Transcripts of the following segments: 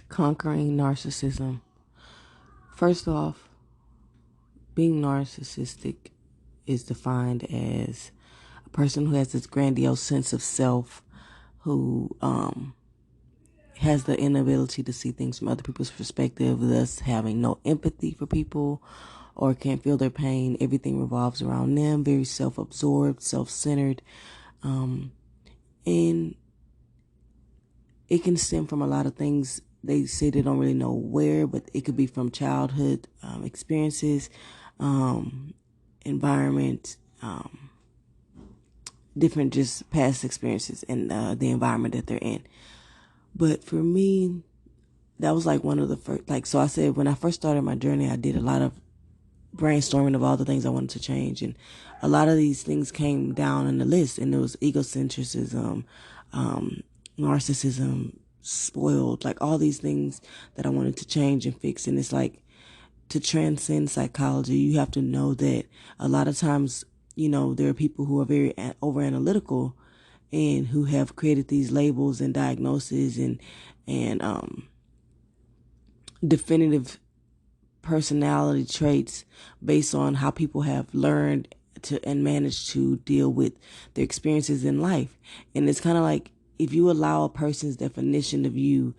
Conquering narcissism. First off, being narcissistic is defined as a person who has this grandiose sense of self, who has the inability to see things from other people's perspective, thus having no empathy for people or can't feel their pain. Everything revolves around them, very self-absorbed, self-centered, and it can stem from a lot of things. They say they don't really know where, but it could be from childhood experiences, environment, different just past experiences and the environment that they're in. But for me, that was like one of the first, so I said, when I first started my journey, I did a lot of brainstorming of all the things I wanted to change. And a lot of these things came down on the list, and it was egocentrism, narcissism, spoiled, like all these things that I wanted to change and fix. And it's like, to transcend psychology, you have to know that a lot of times, there are people who are very over analytical and who have created these labels and diagnoses and definitive personality traits based on how people have learned to and managed to deal with their experiences in life. And it's kind of like, if you allow a person's definition of you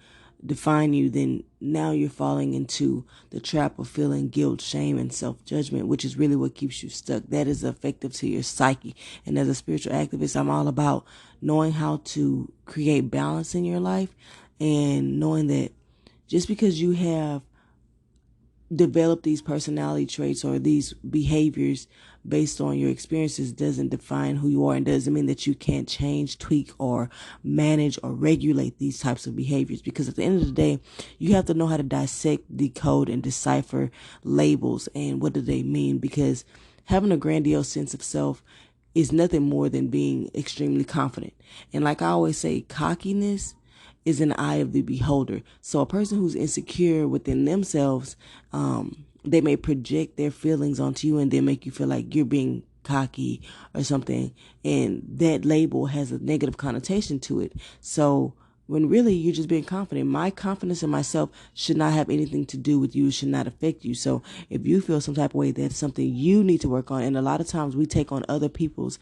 define you, then now you're falling into the trap of feeling guilt, shame, and self-judgment, which is really what keeps you stuck. That is effective to your psyche. And as a spiritual activist, I'm all about knowing how to create balance in your life, and knowing that just because you have developed these personality traits or these behaviors based on your experiences doesn't define who you are, and doesn't mean that you can't change, tweak, or manage or regulate these types of behaviors. Because at the end of the day, you have to know how to dissect, decode, and decipher labels and what do they mean. Because having a grandiose sense of self is nothing more than being extremely confident. And like I always say, cockiness is in the eye of the beholder. So a person who's insecure within themselves, they may project their feelings onto you and then make you feel like you're being cocky or something. And that label has a negative connotation to it. So when really you're just being confident. My confidence in myself should not have anything to do with you. It should not affect you. So if you feel some type of way, that's something you need to work on. And a lot of times we take on other people's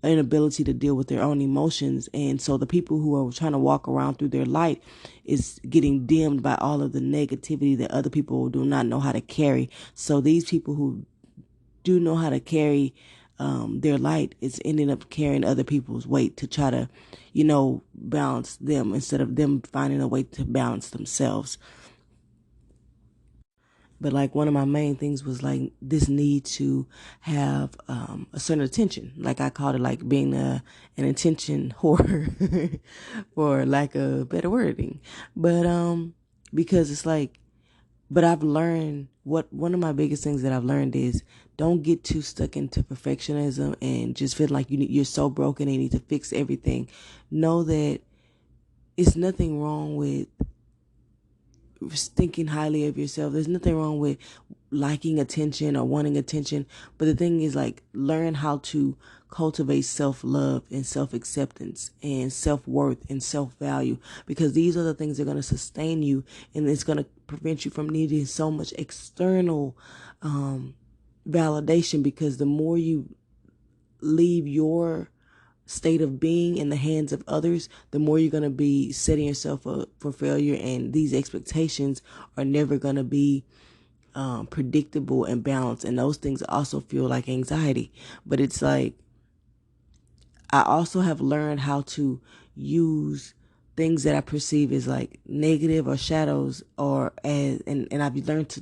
inability to deal with their own emotions. And so the people who are trying to walk around through their light is getting dimmed by all of the negativity that other people do not know how to carry. So these people who do know how to carry their light is ending up carrying other people's weight to try to, balance them instead of them finding a way to balance themselves. But like one of my main things was like this need to have a certain attention. Like I called it like being an attention whore, for lack of better wording. But because it's like, but I've learned one of my biggest things that I've learned is don't get too stuck into perfectionism and just feel like you're so broken and you need to fix everything. Know that it's nothing wrong with thinking highly of yourself. There's nothing wrong with liking attention or wanting attention. But the thing is, like, learn how to cultivate self-love and self-acceptance and self-worth and self-value, because these are the things that are going to sustain you, and it's going to prevent you from needing so much external validation. Because the more you leave your state of being in the hands of others, the more you're going to be setting yourself up for failure, and these expectations are never going to be predictable and balanced, and those things also feel like anxiety. But it's like, I also have learned how to use things that I perceive as like negative or shadows, or as and I've learned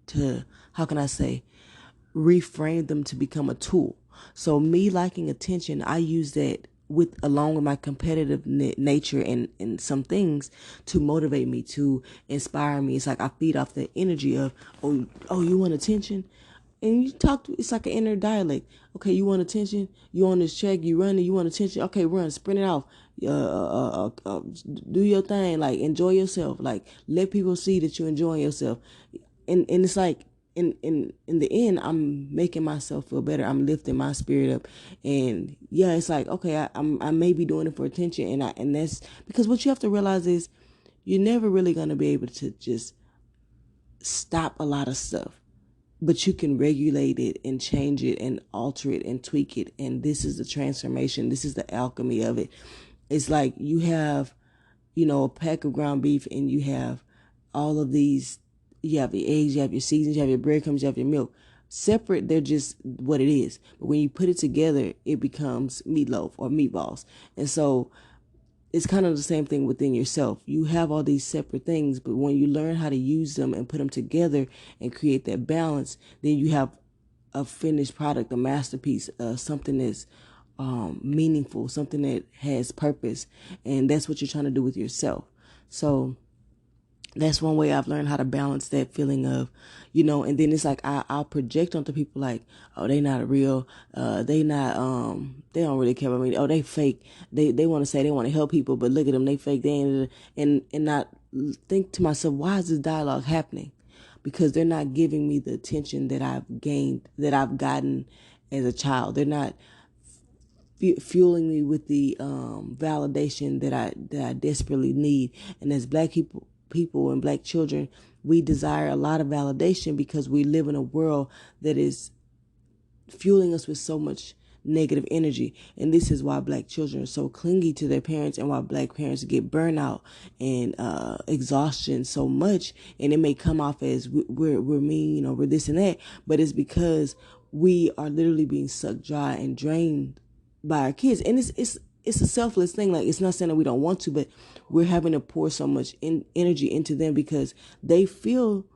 to how can I say, reframe them to become a tool. So me liking attention, I use that along with my competitive nature and some things to motivate me, to inspire me. It's like I feed off the energy of, oh, you want attention? And it's like an inner dialect. Okay, you want attention? You on this track, you running, you want attention? Okay, run, sprint it off. Do your thing, like enjoy yourself. Like let people see that you're enjoying yourself. And it's like, in the end, I'm making myself feel better. I'm lifting my spirit up, and it's like, okay, I may be doing it for attention, and that's because what you have to realize is you're never really going to be able to just stop a lot of stuff. But you can regulate it and change it and alter it and tweak it. And this is the transformation. This is the alchemy of it. It's like you have, a pack of ground beef, and you have all of these. You have your eggs, you have your seasons, you have your breadcrumbs, you have your milk. Separate, they're just what it is. But when you put it together, it becomes meatloaf or meatballs. And so it's kind of the same thing within yourself. You have all these separate things, but when you learn how to use them and put them together and create that balance, then you have a finished product, a masterpiece, something that's meaningful, something that has purpose. And that's what you're trying to do with yourself. So that's one way I've learned how to balance that feeling of, and then it's like I'll project onto people like, oh, they not real, they don't really care about me, oh, they fake, they want to say they want to help people, but look at them, they fake, they ain't, and not think to myself, why is this dialogue happening? Because they're not giving me the attention that I've gained, that I've gotten as a child. They're not fueling me with the validation that I desperately need. And as Black people and Black children, we desire a lot of validation because we live in a world that is fueling us with so much negative energy. And this is why Black children are so clingy to their parents, and why Black parents get burnout and exhaustion so much. And it may come off as we're mean, or we're this and that, but it's because we are literally being sucked dry and drained by our kids. And it's a selfless thing. Like, it's not saying that we don't want to, but we're having to pour so much energy into them because they feel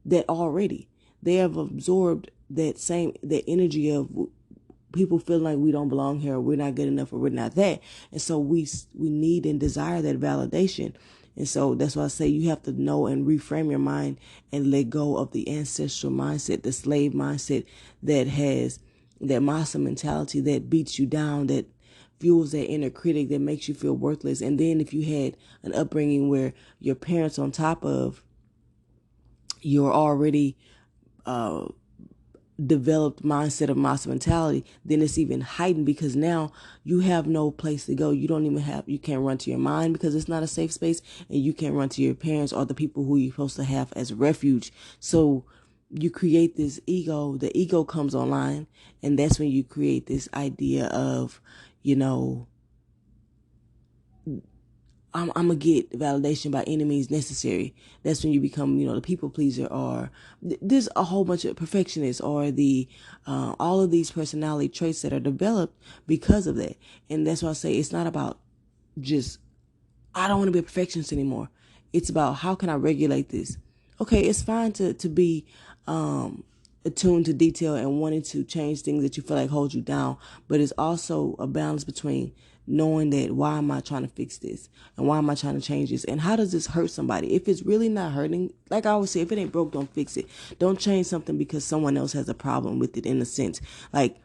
that already. They have absorbed that energy of people feeling like we don't belong here, or we're not good enough, or we're not that. And so we need and desire that validation. And so that's why I say you have to know and reframe your mind and let go of the ancestral mindset, the slave mindset that has that massa mentality that beats you down, that fuels that inner critic, that makes you feel worthless. And then if you had an upbringing where your parents, on top of your already developed mindset of massa mentality, then it's even heightened because now you have no place to go. You can't run to your mind because it's not a safe space, and you can't run to your parents or the people who you're supposed to have as refuge. So you create this ego, the ego comes online, and that's when you create this idea of, I'm going to get validation by any means necessary. That's when you become, the people pleaser, or there's a whole bunch of perfectionists, or all of these personality traits that are developed because of that. And that's why I say it's not about just, I don't want to be a perfectionist anymore. It's about, how can I regulate this? Okay, it's fine to be attuned to detail and wanting to change things that you feel like hold you down, but it's also a balance between knowing that, why am I trying to fix this, and why am I trying to change this, and how does this hurt somebody? If it's really not hurting, like I always say, if it ain't broke, don't fix it. Don't change something because someone else has a problem with it, in a sense. Like,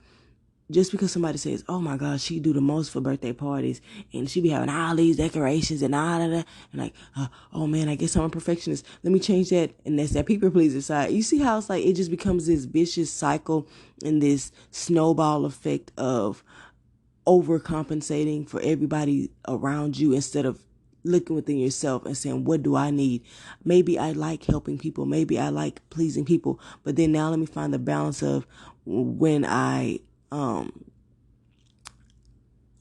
just because somebody says, oh my God, she do the most for birthday parties, and she be having all these decorations and all of that, and like, oh man, I guess I'm a perfectionist, let me change that. And that's that people pleaser side. You see how it's like, it just becomes this vicious cycle and this snowball effect of overcompensating for everybody around you, instead of looking within yourself and saying, what do I need? Maybe I like helping people, maybe I like pleasing people, but then now let me find the balance of when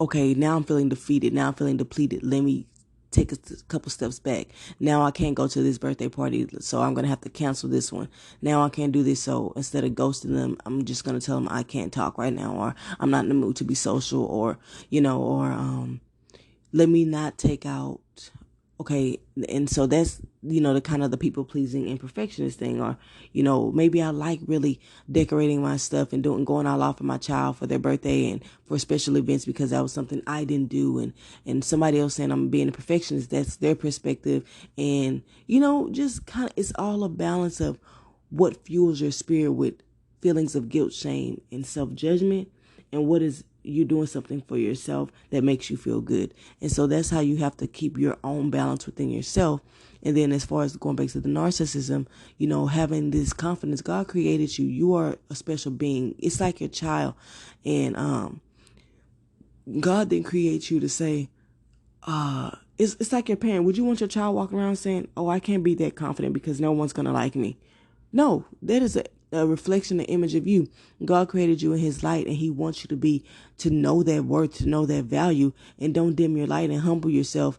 okay, now I'm feeling defeated, now I'm feeling depleted, let me take a couple steps back. Now I can't go to this birthday party, so I'm going to have to cancel this one. Now I can't do this, so instead of ghosting them, I'm just going to tell them I can't talk right now, or I'm not in the mood to be social, or, let me not take out. Okay, and so that's, the kind of the people pleasing and perfectionist thing. Or, maybe I like really decorating my stuff and going all out for my child for their birthday and for special events because that was something I didn't do. And somebody else saying I'm being a perfectionist, that's their perspective. And, just kind of, it's all a balance of what fuels your spirit with feelings of guilt, shame, and self-judgment, and what is you're doing something for yourself that makes you feel good. And so that's how you have to keep your own balance within yourself. And then as far as going back to the narcissism, having this confidence, God created you. You are a special being. It's like your child. And God didn't create you to say, it's like your parent. Would you want your child walking around saying, "Oh, I can't be that confident because no one's gonna like me"? No, that is a reflection, an image of you. God created you in His light, and He wants you to know that worth, to know that value, and don't dim your light and humble yourself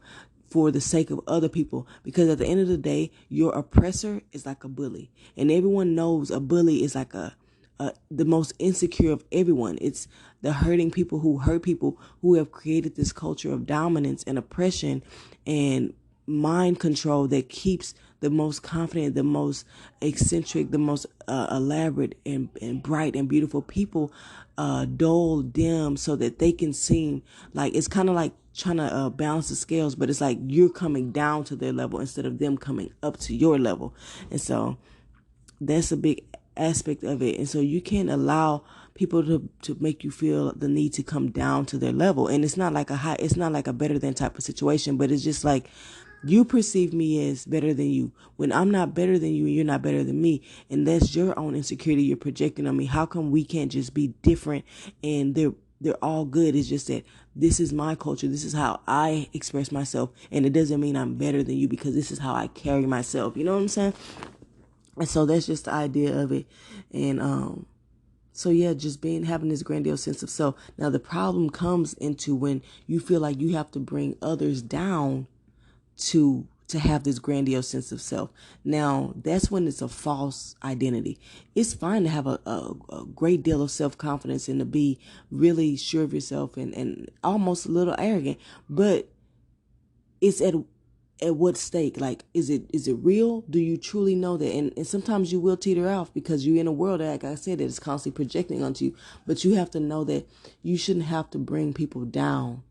for the sake of other people. Because at the end of the day, your oppressor is like a bully, and everyone knows a bully is like the most insecure of everyone. It's the hurting people who hurt people, who have created this culture of dominance and oppression and mind control that keeps the most confident, the most eccentric, the most elaborate and bright and beautiful people dull, dim, so that they can seem like, it's kind of like trying to balance the scales, but it's like you're coming down to their level instead of them coming up to your level. And so that's a big aspect of it. And so you can't allow people to make you feel the need to come down to their level. And it's not like it's not like a better than type of situation, but it's just like, you perceive me as better than you when I'm not better than you and you're not better than me. And that's your own insecurity you're projecting on me. How come we can't just be different and they're all good? It's just that this is my culture. This is how I express myself. And it doesn't mean I'm better than you because this is how I carry myself. You know what I'm saying? And so that's just the idea of it. And so yeah, just having this grandiose sense of self. Now the problem comes into when you feel like you have to bring others down to have this grandiose sense of self. Now that's when it's a false identity. It's fine to have a great deal of self-confidence and to be really sure of yourself and almost a little arrogant, but it's at what stake? Like, is it real? Do you truly know that? And sometimes you will teeter off because you're in a world that, like I said, that is constantly projecting onto you. But you have to know that you shouldn't have to bring people down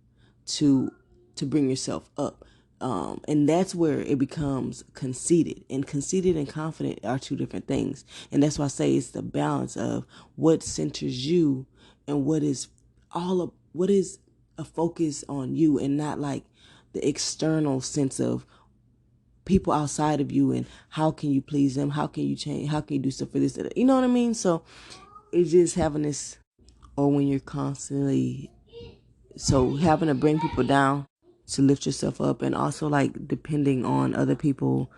to bring yourself up. And that's where it becomes conceited. And conceited and confident are two different things. And that's why I say it's the balance of what centers you and what is a focus on you, and not like the external sense of people outside of you and how can you please them, how can you change, how can you do stuff for this, you know what I mean? So it's just having this, or when you're constantly having to bring people down to lift yourself up, and also like depending on other people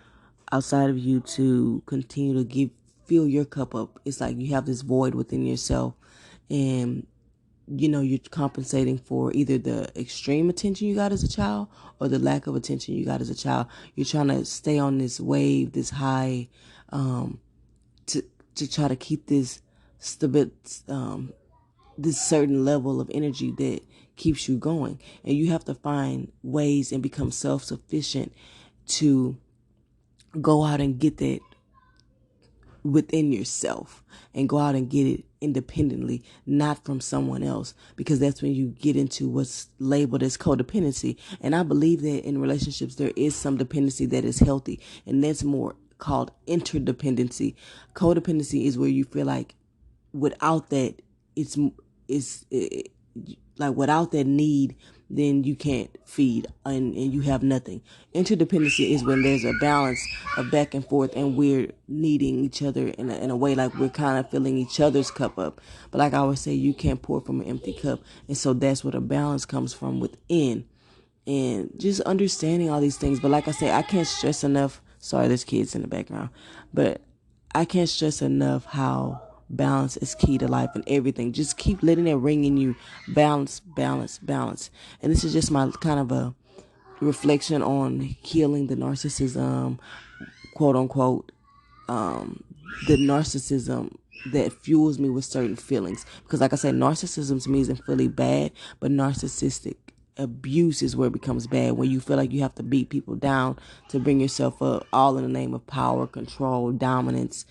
outside of you to continue to fill your cup up. It's like you have this void within yourself, and you're compensating for either the extreme attention you got as a child or the lack of attention you got as a child. You're trying to stay on this wave, this high, to try to keep this this certain level of energy that keeps you going. And you have to find ways and become self-sufficient to go out and get that within yourself and go out and get it independently, not from someone else, because that's when you get into what's labeled as codependency. And I believe that in relationships there is some dependency that is healthy, and that's more called interdependency. Codependency is where you feel like without that like without that need, then you can't feed and you have nothing. Interdependency is when there's a balance of back and forth and we're needing each other in a way like we're kind of filling each other's cup up. But like I always say, you can't pour from an empty cup. And so that's where the balance comes from within. And just understanding all these things. But like I say, I can't stress enough. Sorry, there's kids in the background. But I can't stress enough how balance is key to life and everything. Just keep letting it ring in you. Balance, balance, balance. And this is just my kind of a reflection on healing the narcissism, quote unquote, the narcissism that fuels me with certain feelings. Because like I said, narcissism to me isn't fully bad, but narcissistic abuse is where it becomes bad, when you feel like you have to beat people down to bring yourself up, all in the name of power, control, dominance,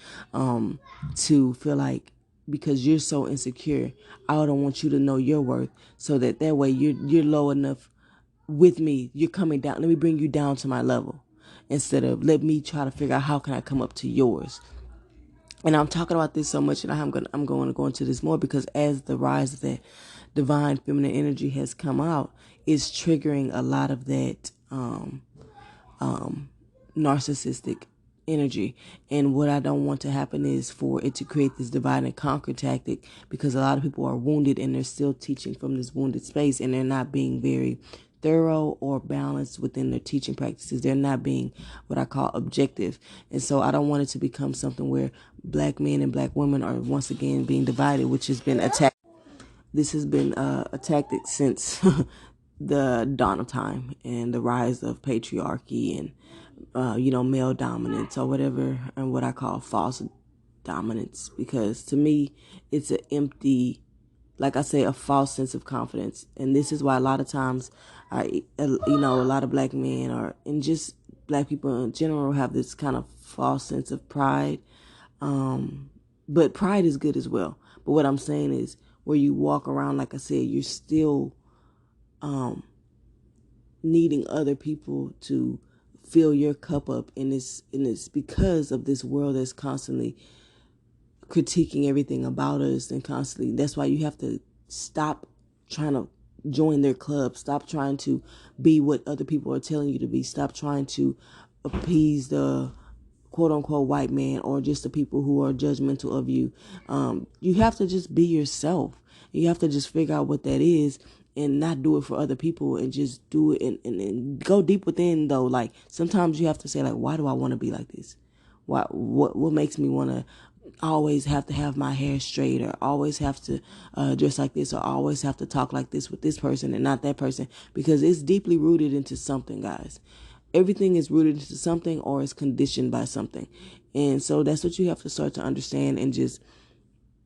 to feel like because you're so insecure, I don't want you to know your worth, so that way you're low enough with me, you're coming down, let me bring you down to my level, instead of let me try to figure out how can I come up to yours. And I'm talking about this so much, and I'm going to go into this more, because as the rise of that divine feminine energy has come out, it's triggering a lot of that narcissistic energy. And what I don't want to happen is for it to create this divide and conquer tactic, because a lot of people are wounded and they're still teaching from this wounded space, and they're not being very thorough or balanced within their teaching practices. They're not being what I call objective. And so I don't want it to become something where black men and black women are once again being divided, which has been attacked. This has been a tactic since the dawn of time and the rise of patriarchy and, male dominance or whatever, and what I call false dominance. Because to me, it's an empty, like I say, a false sense of confidence. And this is why a lot of times, a lot of black men and just black people in general have this kind of false sense of pride. But pride is good as well. But what I'm saying is, where you walk around, like I said, you're still needing other people to fill your cup up, and it's because of this world that's constantly critiquing everything about us, and constantly, that's why you have to stop trying to join their club, stop trying to be what other people are telling you to be, stop trying to appease the quote unquote white man or just the people who are judgmental of you. You have to just be yourself. You have to just figure out what that is and not do it for other people, and just do it and go deep within, though. Like, sometimes you have to say, like, why do I want to be like this? What makes me want to always have to have my hair straight, or always have to dress like this, or always have to talk like this with this person and not that person? Because it's deeply rooted into something, guys. Everything is rooted into something, or is conditioned by something. And so that's what you have to start to understand. And just,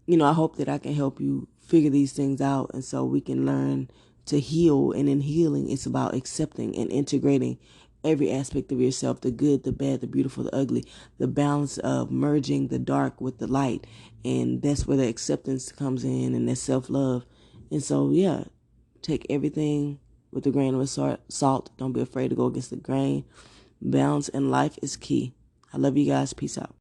I hope that I can help you figure these things out, and so we can learn to heal. And in healing, it's about accepting and integrating every aspect of yourself, the good, the bad, the beautiful, the ugly, the balance of merging the dark with the light. And that's where the acceptance comes in, and the self-love. And so, yeah, take everything with a grain of salt. Don't be afraid to go against the grain. Balance in life is key. I love you guys. Peace out.